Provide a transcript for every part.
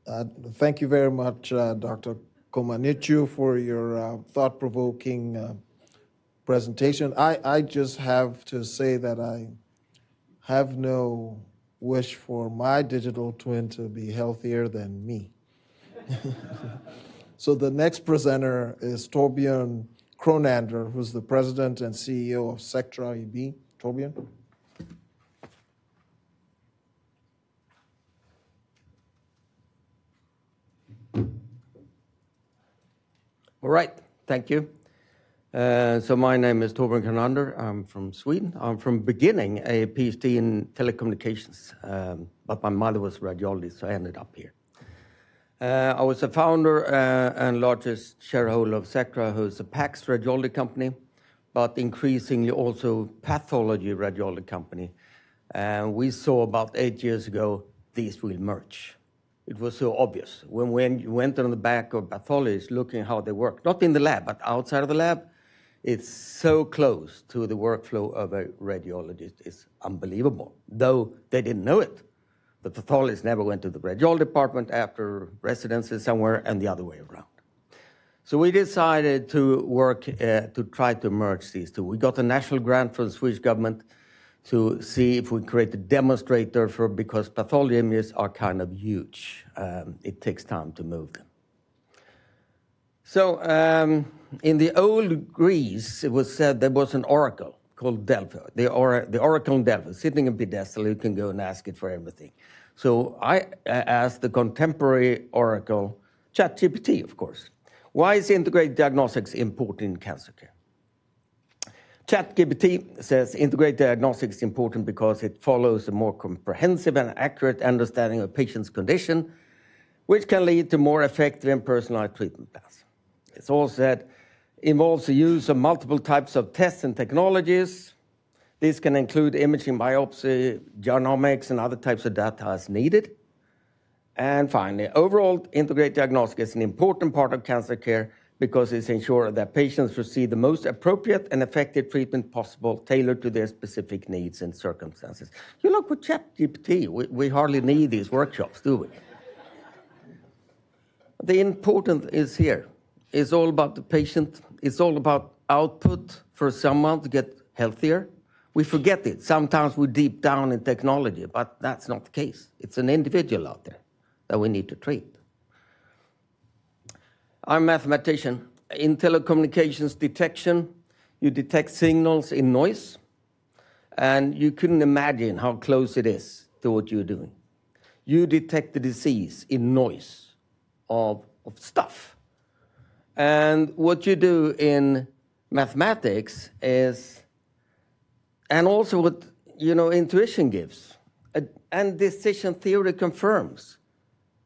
Thank you very much, Dr. Komanichu, for your thought-provoking presentation. I just have to say that I have no wish for my digital twin to be healthier than me. So the next presenter is Torbjörn Kronander, who's the president and CEO of Sectra EB. Torbjörn? All right, thank you. So my name is Torbjörn Kronander. I'm from Sweden. I'm from beginning a PhD in telecommunications, but my mother was a radiologist, so I ended up here. I was the founder and largest shareholder of Sectra, who's a PACS radiology company, but increasingly also pathology radiology company. And we saw about 8 years ago, these will merge. It was so obvious. When you went on the back of pathologists looking how they work, not in the lab, but outside of the lab, it's so close to the workflow of a radiologist. It's unbelievable, though they didn't know it. The pathologists never went to the radiology department after residency somewhere and the other way around. So we decided to work to try to merge these two. We got a national grant from the Swedish government to see if we create a demonstrator because pathology images are kind of huge. It takes time to move them. So in the old Greece, it was said there was an oracle called Delphi, the oracle in Delphi, sitting in a pedestal, you can go and ask it for everything. So I asked the contemporary oracle, ChatGPT, of course, why is integrated diagnostics important in cancer care? ChatGPT says integrated diagnostics is important because it follows a more comprehensive and accurate understanding of a patient's condition, which can lead to more effective and personalized treatment plans. It's also said involves the use of multiple types of tests and technologies. This can include imaging, biopsy, genomics, and other types of data as needed. And finally, overall integrated diagnostics is an important part of cancer care because it ensures that patients receive the most appropriate and effective treatment possible, tailored to their specific needs and circumstances. You look with ChatGPT, we hardly need these workshops, do we? The important is here. It's all about the patient. It's all about output for someone to get healthier. We forget it. Sometimes we're deep down in technology, but that's not the case. It's an individual out there that we need to treat. I'm a mathematician. In telecommunications detection, you detect signals in noise, and you couldn't imagine how close it is to what you're doing. You detect the disease in noise of stuff. And what you do in mathematics is, and also what intuition gives, and decision theory confirms,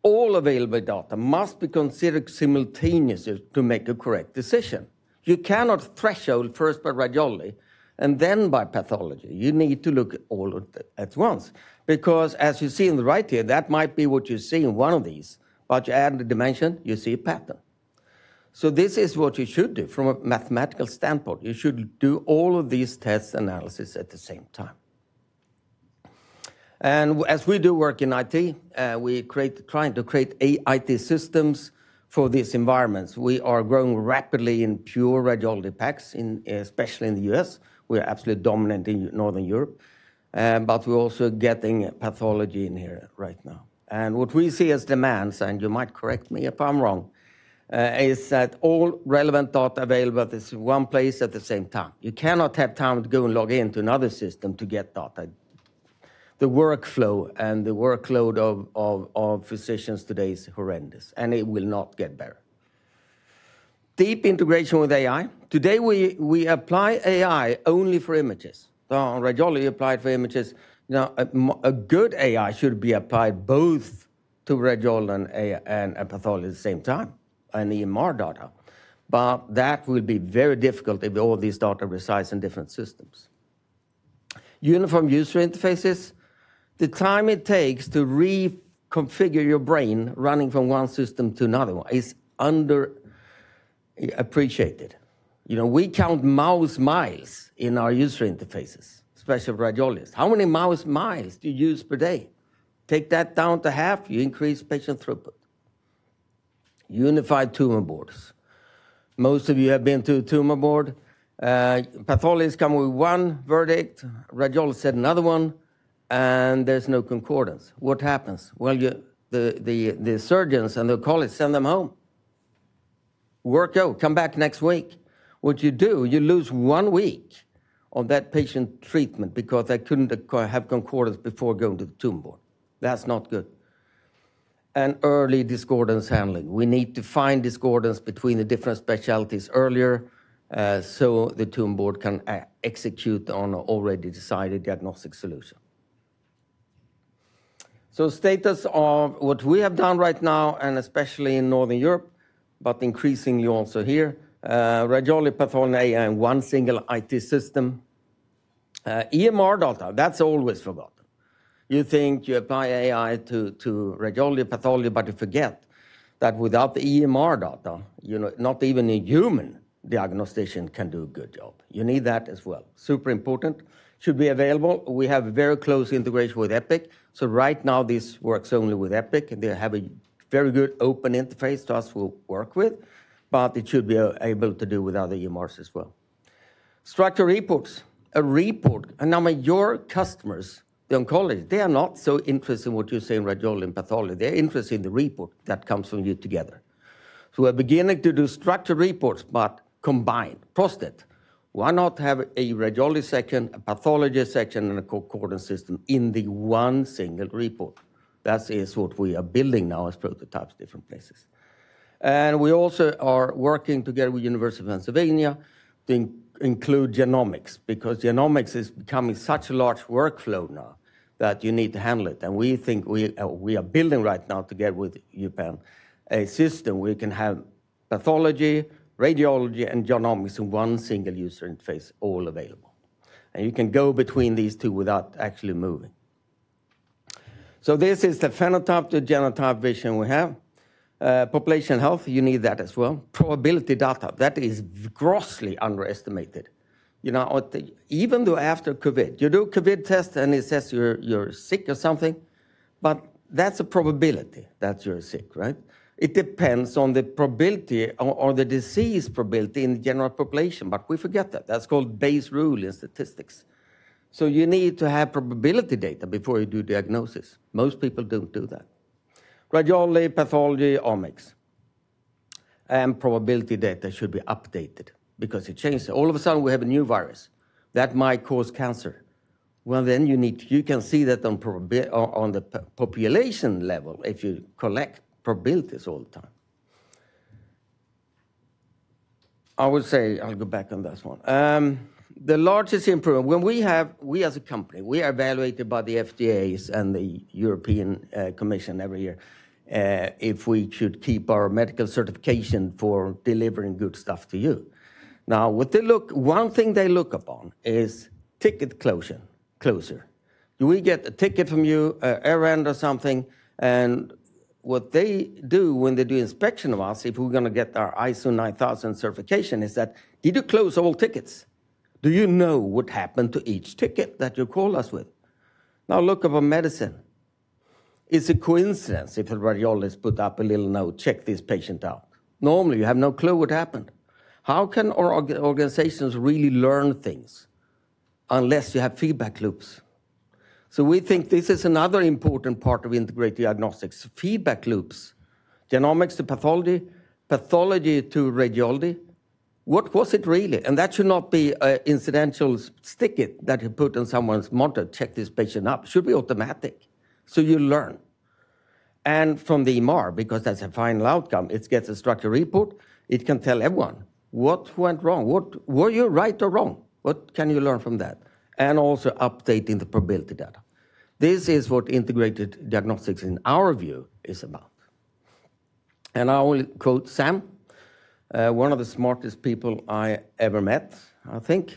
all available data must be considered simultaneously to make a correct decision. You cannot threshold first by radiology and then by pathology. You need to look at all at once. Because as you see in the right here, that might be what you see in one of these, but you add the dimension, you see a pattern. So this is what you should do from a mathematical standpoint. You should do all of these tests analysis at the same time. And as we do work in IT, we trying to create IT systems for these environments. We are growing rapidly in pure radiology PACS, especially in the US. We're absolutely dominant in Northern Europe, but we're also getting pathology in here right now. And what we see as demands, and you might correct me if I'm wrong, is that all relevant data available at this one place at the same time. You cannot have time to go and log into another system to get data. The workflow and the workload of physicians today is horrendous, and it will not get better. Deep integration with AI. Today we apply AI only for images. So on radiology, you apply it for images. A good AI should be applied both to radiology and pathology at the same time, and EMR data. But that will be very difficult if all these data resides in different systems. Uniform user interfaces. The time it takes to reconfigure your brain running from one system to another one is underappreciated. We count mouse miles in our user interfaces, especially radiologists. How many mouse miles do you use per day? Take that down to half, you increase patient throughput. Unified tumor boards. Most of you have been to a tumor board. Pathologists come with one verdict, radiologists said another one, and there's no concordance. What happens? Well, the surgeons and the oncologists send them home. Work out, come back next week. What you do, you lose 1 week on that patient treatment because they couldn't have concordance before going to the tumor board. That's not good. And early discordance handling. We need to find discordance between the different specialties earlier so the tumor board can execute on an already decided diagnostic solution. So status of what we have done right now, and especially in Northern Europe, but increasingly also here, radiology, pathology, AI in one single IT system. EMR data, that's always forgotten. You think you apply AI to radiology, pathology, but you forget that without the EMR data, not even a human diagnostician can do a good job. You need that as well. Super important. Should be available. We have very close integration with Epic. So right now this works only with Epic. They have a very good open interface to us to work with, but it should be able to do with other EMRs as well. Structured reports. A report, and now your customers, the oncologists, they are not so interested in what you say in radiology and pathology. They're interested in the report that comes from you together. So we're beginning to do structured reports, but combined. Prostate. Why not have a radiology section, a pathology section, and a concordance system in the one single report? That is what we are building now as prototypes, different places. And we also are working together with University of Pennsylvania to include genomics, because genomics is becoming such a large workflow now that you need to handle it. And we think we are building right now together with UPenn a system where you can have pathology, radiology, and genomics in one single user interface, all available. And you can go between these two without actually moving. So this is the phenotype to genotype vision we have. Population health, you need that as well. Probability data, that is grossly underestimated. Even though after COVID, you do a COVID test and it says you're sick or something, but that's a probability that you're sick, right? It depends on the probability or the disease probability in the general population, but we forget that. That's called Bayes' rule in statistics. So you need to have probability data before you do diagnosis. Most people don't do that. Radiology, pathology, omics. And probability data should be updated because it changes. All of a sudden we have a new virus that might cause cancer. Well, then you can see that on the population level if you collect probabilities all the time. I would say, I'll go back on this one. The largest improvement, when we as a company, we are evaluated by the FDAs and the European Commission every year if we should keep our medical certification for delivering good stuff to you. Now, one thing they look upon is ticket closure. Do we get a ticket from you, errand or something, and what they do when they do inspection of us, if we're going to get our ISO 9000 certification, is that, did you close all tickets? Do you know what happened to each ticket that you call us with? Now look upon medicine. It's a coincidence if a radiologist put up a little note, check this patient out. Normally you have no clue what happened. How can our organizations really learn things unless you have feedback loops? So we think this is another important part of integrated diagnostics, feedback loops. Genomics to pathology, pathology to radiology. What was it really? And that should not be an incidental stick it that you put on someone's monitor, check this patient up. It should be automatic. So you learn. And from the EMR, because that's a final outcome, it gets a structured report. It can tell everyone what went wrong. Were you right or wrong? What can you learn from that? And also updating the probability data. This is what integrated diagnostics, in our view, is about. And I will quote Sam, one of the smartest people I ever met, I think.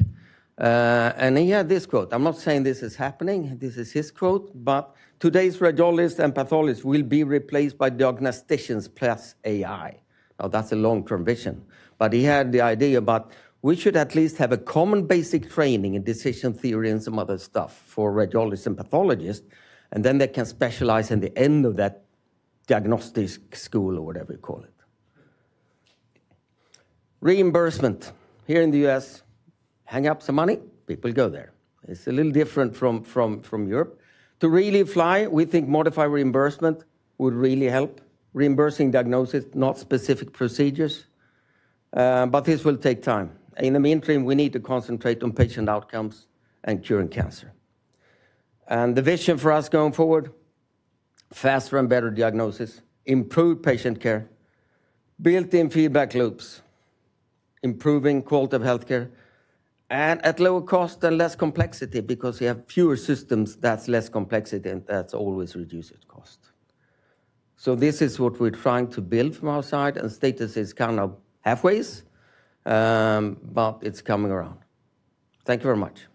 And he had this quote. I'm not saying this is happening. This is his quote. But today's radiologists and pathologists will be replaced by diagnosticians plus AI. Now, that's a long-term vision. But he had the idea about we should at least have a common basic training in decision theory and some other stuff for radiologists and pathologists. And then they can specialize in the end of that diagnostic school or whatever you call it. Reimbursement. Here in the US, hang up some money, people go there. It's a little different from Europe. To really fly, we think modified reimbursement would really help. Reimbursing diagnosis, not specific procedures. But this will take time. In the meantime, we need to concentrate on patient outcomes and curing cancer. And the vision for us going forward, faster and better diagnosis, improved patient care, built-in feedback loops, improving quality of healthcare, and at lower cost and less complexity, because you have fewer systems, that's less complexity, and that's always reduces cost. So this is what we're trying to build from our side, and status is kind of halfways, but it's coming around. Thank you very much.